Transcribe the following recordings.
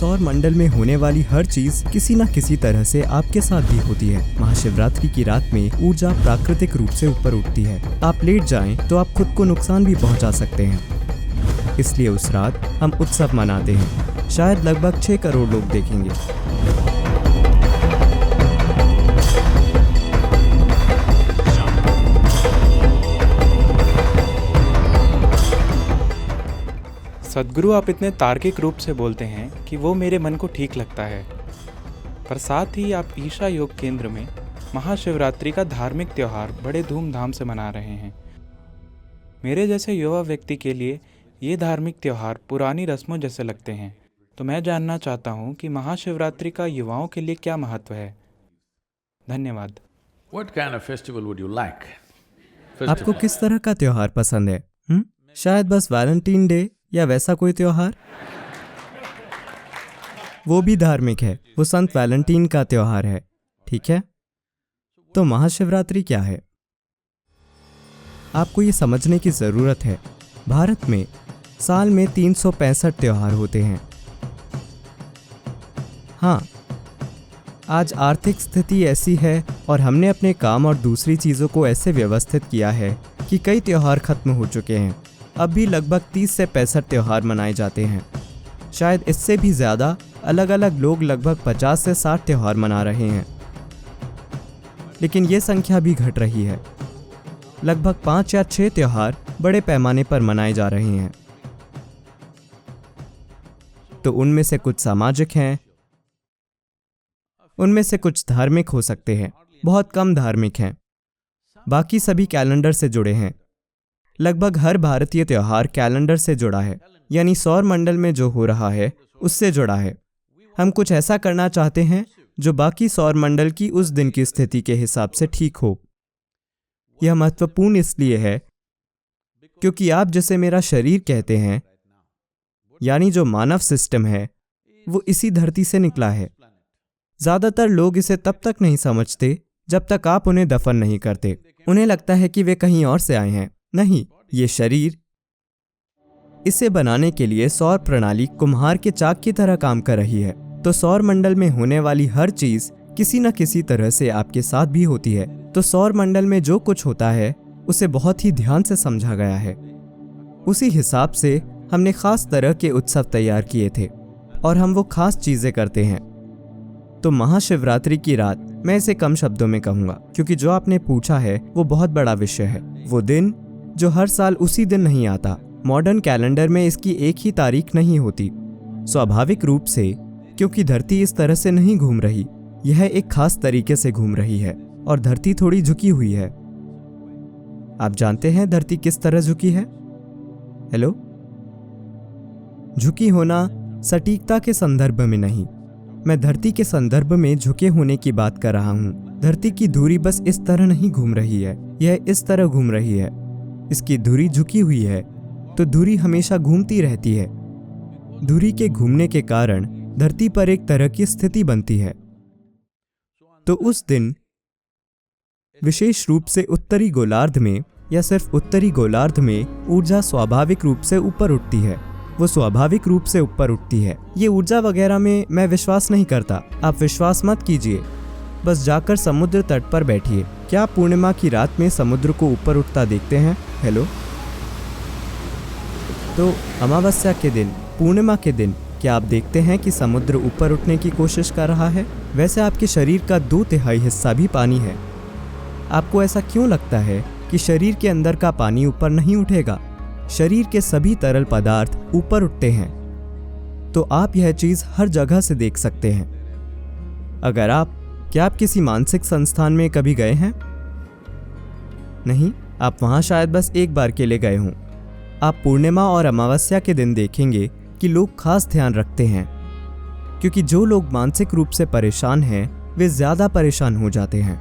सौर मंडल में होने वाली हर चीज किसी न किसी तरह से आपके साथ भी होती है। महाशिवरात्रि की रात में ऊर्जा प्राकृतिक रूप से ऊपर उठती है। आप लेट जाएं तो आप खुद को नुकसान भी पहुंचा सकते हैं। इसलिए उस रात हम उत्सव मनाते हैं। शायद लगभग 6 करोड़ लोग देखेंगे। सद्गुरु, आप इतने तार्किक रूप से बोलते हैं कि वो मेरे मन को ठीक लगता है, पर साथ ही आप ईशा योग केंद्र में महाशिवरात्रि का धार्मिक त्यौहार बड़े धूमधाम से मना रहे हैं। मेरे जैसे युवा व्यक्ति के लिए ये धार्मिक त्यौहार पुरानी रस्मों जैसे लगते हैं। तो मैं जानना चाहता हूँ कि महाशिवरात्रि का युवाओं के लिए क्या महत्व है। धन्यवाद। What kind of festival would you like? आपको किस तरह का त्योहार पसंद है? शायद बस वैलेंटाइन डे या वैसा कोई त्योहार? वो भी धार्मिक है, वो संत वैलेंटाइन का त्योहार है। ठीक है, तो महाशिवरात्रि क्या है? आपको ये समझने की जरूरत है, भारत में साल में 365 त्योहार होते हैं। हाँ, आज आर्थिक स्थिति ऐसी है और हमने अपने काम और दूसरी चीज़ों को ऐसे व्यवस्थित किया है कि कई त्योहार खत्म हो चुके हैं। अब भी लगभग 30 से 65 त्योहार मनाए जाते हैं। शायद इससे भी ज़्यादा। अलग अलग लोग लगभग 50 से 60 त्योहार मना रहे हैं, लेकिन ये संख्या भी घट रही है। लगभग 5 या 6 त्योहार बड़े पैमाने पर मनाए जा रहे हैं। तो उनमें से कुछ सामाजिक हैं, उनमें से कुछ धार्मिक हो सकते हैं, बहुत कम धार्मिक हैं। बाकी सभी कैलेंडर से जुड़े हैं। लगभग हर भारतीय त्योहार कैलेंडर से जुड़ा है, यानी सौर मंडल में जो हो रहा है उससे जुड़ा है। हम कुछ ऐसा करना चाहते हैं जो बाकी सौर मंडल की उस दिन की स्थिति के हिसाब से ठीक हो। यह महत्वपूर्ण इसलिए है क्योंकि आप जिसे मेरा शरीर कहते हैं, यानी जो मानव सिस्टम है, वो इसी धरती से निकला है। ज्यादातर लोग इसे तब तक नहीं समझते जब तक आप उन्हें दफन नहीं करते। उन्हें लगता है कि वे कहीं और से आए हैं। नहीं, ये शरीर, इसे बनाने के लिए सौर प्रणाली कुम्हार के चाक की तरह काम कर रही है। तो सौर मंडल में होने वाली हर चीज किसी न किसी तरह से आपके साथ भी होती है। तो सौर मंडल में जो कुछ होता है उसे बहुत ही ध्यान से समझा गया है। उसी हिसाब से हमने खास तरह के उत्सव तैयार किए थे और हम वो खास चीजें करते हैं। तो महाशिवरात्रि की रात, मैं इसे कम शब्दों में कहूंगा क्योंकि जो आपने पूछा है वो बहुत बड़ा विषय है। वो दिन जो हर साल उसी दिन नहीं आता। मॉडर्न कैलेंडर में इसकी एक ही तारीख नहीं होती। स्वाभाविक रूप से, क्योंकि धरती इस तरह से नहीं घूम रही, यह एक खास तरीके से घूम रही है और धरती थोड़ी झुकी हुई है। आप जानते हैं धरती किस तरह झुकी है? हेलो? झुकी होना सटीकता के संदर्भ में नहीं, मैं धरती के संदर्भ में झुके होने की बात कर रहा हूँ। धरती की धुरी बस इस तरह नहीं घूम रही है, यह इस तरह घूम रही है। इसकी धुरी झुकी हुई है, तो धुरी हमेशा घूमती रहती है। धुरी के घूमने के कारण धरती पर एक तरह की स्थिति बनती है। तो उस दिन विशेष रूप से उत्तरी गोलार्ध में, या सिर्फ उत्तरी गोलार्ध में, ऊर्जा स्वाभाविक रूप से ऊपर उठती है। वो स्वाभाविक रूप से ऊपर उठती है। ये ऊर्जा वगैरह में मैं विश्वास नहीं करता। आप विश्वास मत कीजिए, बस जाकर समुद्र तट पर बैठिए। क्या आप पूर्णिमा की रात में समुद्र को ऊपर उठता देखते हैं? हेलो? तो अमावस्या के दिन, पूर्णिमा के दिन, क्या आप देखते हैं कि समुद्र ऊपर उठने की कोशिश कर रहा है? वैसे आपके शरीर का 2/3 हिस्सा भी पानी है। आपको ऐसा क्यों लगता है कि शरीर के अंदर का पानी ऊपर नहीं उठेगा? शरीर के सभी तरल पदार्थ ऊपर उठते हैं। तो आप यह चीज हर जगह से देख सकते हैं। क्या आप किसी मानसिक संस्थान में कभी गए हैं? नहीं, आप वहां शायद बस एक बार के लिए गए हों। आप पूर्णिमा और अमावस्या के दिन देखेंगे कि लोग खास ध्यान रखते हैं, क्योंकि जो लोग मानसिक रूप से परेशान हैं वे ज्यादा परेशान हो जाते हैं।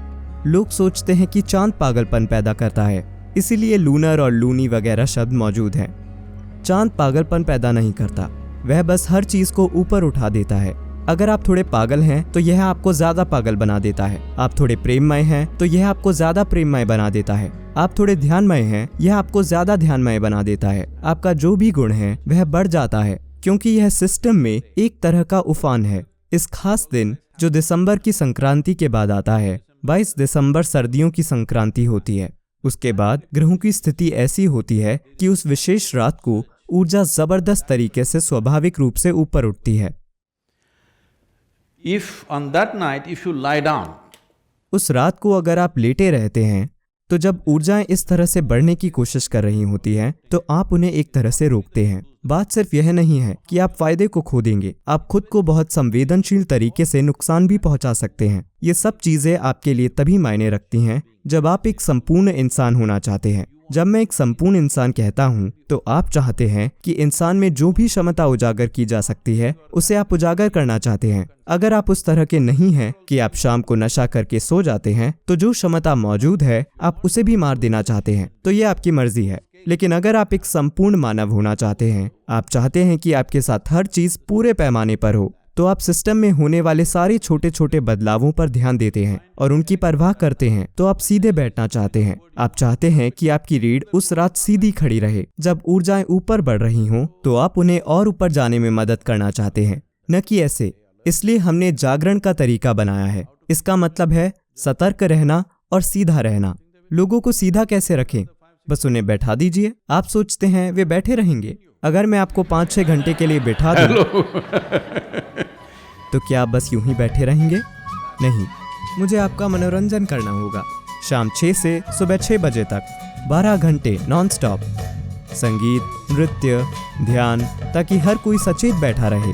लोग सोचते हैं कि चांद पागलपन पैदा करता है, इसीलिए लूनर और लूनी वगैरह शब्द मौजूद हैं। चांद पागलपन पैदा नहीं करता, वह बस हर चीज को ऊपर उठा देता है। अगर आप थोड़े पागल हैं तो यह आपको ज्यादा पागल बना देता है। आप थोड़े प्रेममय हैं तो यह आपको ज्यादा प्रेममय बना देता है। आप थोड़े ध्यानमय हैं, यह आपको ज्यादा ध्यानमय बना देता है। आपका जो भी गुण है वह बढ़ जाता है। क्योंकि यह सिस्टम में एक तरह का उफान है। इस खास दिन जो दिसंबर की संक्रांति के बाद आता है, 22 दिसंबर सर्दियों की संक्रांति होती है। उसके बाद ग्रहों की स्थिति ऐसी होती है कि उस विशेष रात को ऊर्जा जबरदस्त तरीके से स्वाभाविक रूप से ऊपर उठती है। If on that night, if you lie down, उस रात को अगर आप लेटे रहते हैं तो जब ऊर्जाएं इस तरह से बढ़ने की कोशिश कर रही होती हैं तो आप उन्हें एक तरह से रोकते हैं। बात सिर्फ यह नहीं है कि आप फायदे को खो देंगे, आप खुद को बहुत संवेदनशील तरीके से नुकसान भी पहुंचा सकते हैं। ये सब चीजें आपके लिए तभी मायने रखती हैं जब आप एक संपूर्ण इंसान होना चाहते हैं। जब मैं एक संपूर्ण इंसान कहता हूँ तो आप चाहते हैं कि इंसान में जो भी क्षमता उजागर की जा सकती है उसे आप उजागर करना चाहते हैं। अगर आप उस तरह के नहीं हैं कि आप शाम को नशा करके सो जाते हैं तो जो क्षमता मौजूद है आप उसे भी मार देना चाहते हैं, तो ये आपकी मर्जी है। लेकिन अगर आप एक संपूर्ण मानव होना चाहते हैं, आप चाहते हैं कि आपके साथ हर चीज पूरे पैमाने पर हो, तो आप सिस्टम में होने वाले सारे छोटे छोटे बदलावों पर ध्यान देते हैं और उनकी परवाह करते हैं। तो आप सीधे बैठना चाहते हैं। आप चाहते हैं कि आपकी रीढ़ उस रात सीधी खड़ी रहे। जब ऊर्जाएं ऊपर बढ़ रही हों तो आप उन्हें और ऊपर जाने में मदद करना चाहते हैं, न कि ऐसे। इसलिए हमने जागरण का तरीका बनाया है। इसका मतलब है सतर्क रहना और सीधा रहना। लोगों को सीधा कैसे रखें? बस उन्हें बैठा दीजिए। आप सोचते हैं वे बैठे रहेंगे। अगर मैं आपको 5-6 घंटे के लिए बैठा दूं तो क्या आप बस यूं ही बैठे रहेंगे? नहीं, मुझे आपका मनोरंजन करना होगा। शाम 6 से सुबह 6 बजे तक 12 घंटे नॉन स्टॉप संगीत, नृत्य, ध्यान, ताकि हर कोई सचेत बैठा रहे।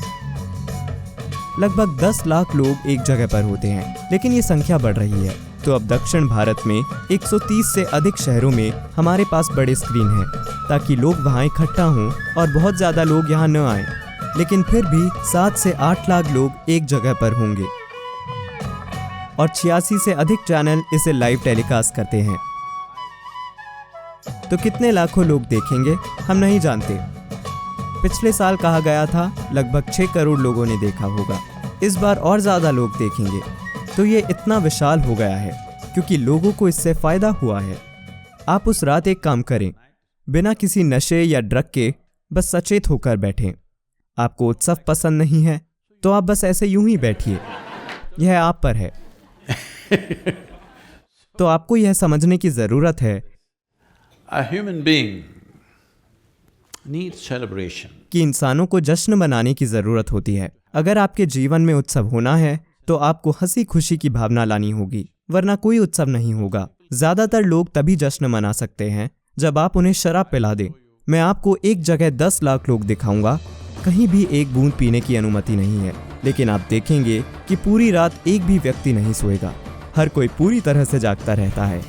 लगभग 10 लाख लोग एक जगह पर होते हैं, लेकिन ये संख्या बढ़ रही है। तो अब दक्षिण भारत में 130 से अधिक शहरों में हमारे पास बड़े स्क्रीन हैं, ताकि लोग वहाँ इकट्ठा हों और बहुत ज़्यादा लोग यहाँ न आएं। लेकिन फिर भी 7 से 8 लाख लोग एक जगह पर होंगे और 86 से अधिक चैनल इसे लाइव टेलीकास्ट करते हैं। तो कितने लाखों लोग देखेंगे हम नहीं जानते। पिछले साल कहा गया था लगभग 6 करोड़ लोगों ने देखा होगा। इस बार और ज़्यादा लोग देखेंगे। तो ये इतना विशाल हो गया है क्योंकि लोगों को इससे फायदा हुआ है। आप उस रात एक काम करें, बिना किसी नशे या ड्रग के बस सचेत होकर बैठें। आपको उत्सव पसंद नहीं है तो आप बस ऐसे यूं ही बैठिए, यह आप पर है। तो आपको यह समझने की जरूरत है a human being needs celebration. कि इंसानों को जश्न मनाने की जरूरत होती है। अगर आपके जीवन में उत्सव होना है तो आपको हंसी खुशी की भावना लानी होगी, वरना कोई उत्सव नहीं होगा। ज्यादातर लोग तभी जश्न मना सकते हैं जब आप उन्हें शराब पिला दें। मैं आपको एक जगह 10 लाख लोग दिखाऊंगा, कहीं भी एक बूंद पीने की अनुमति नहीं है, लेकिन आप देखेंगे कि पूरी रात एक भी व्यक्ति नहीं सोएगा। हर कोई पूरी तरह से जागता रहता है।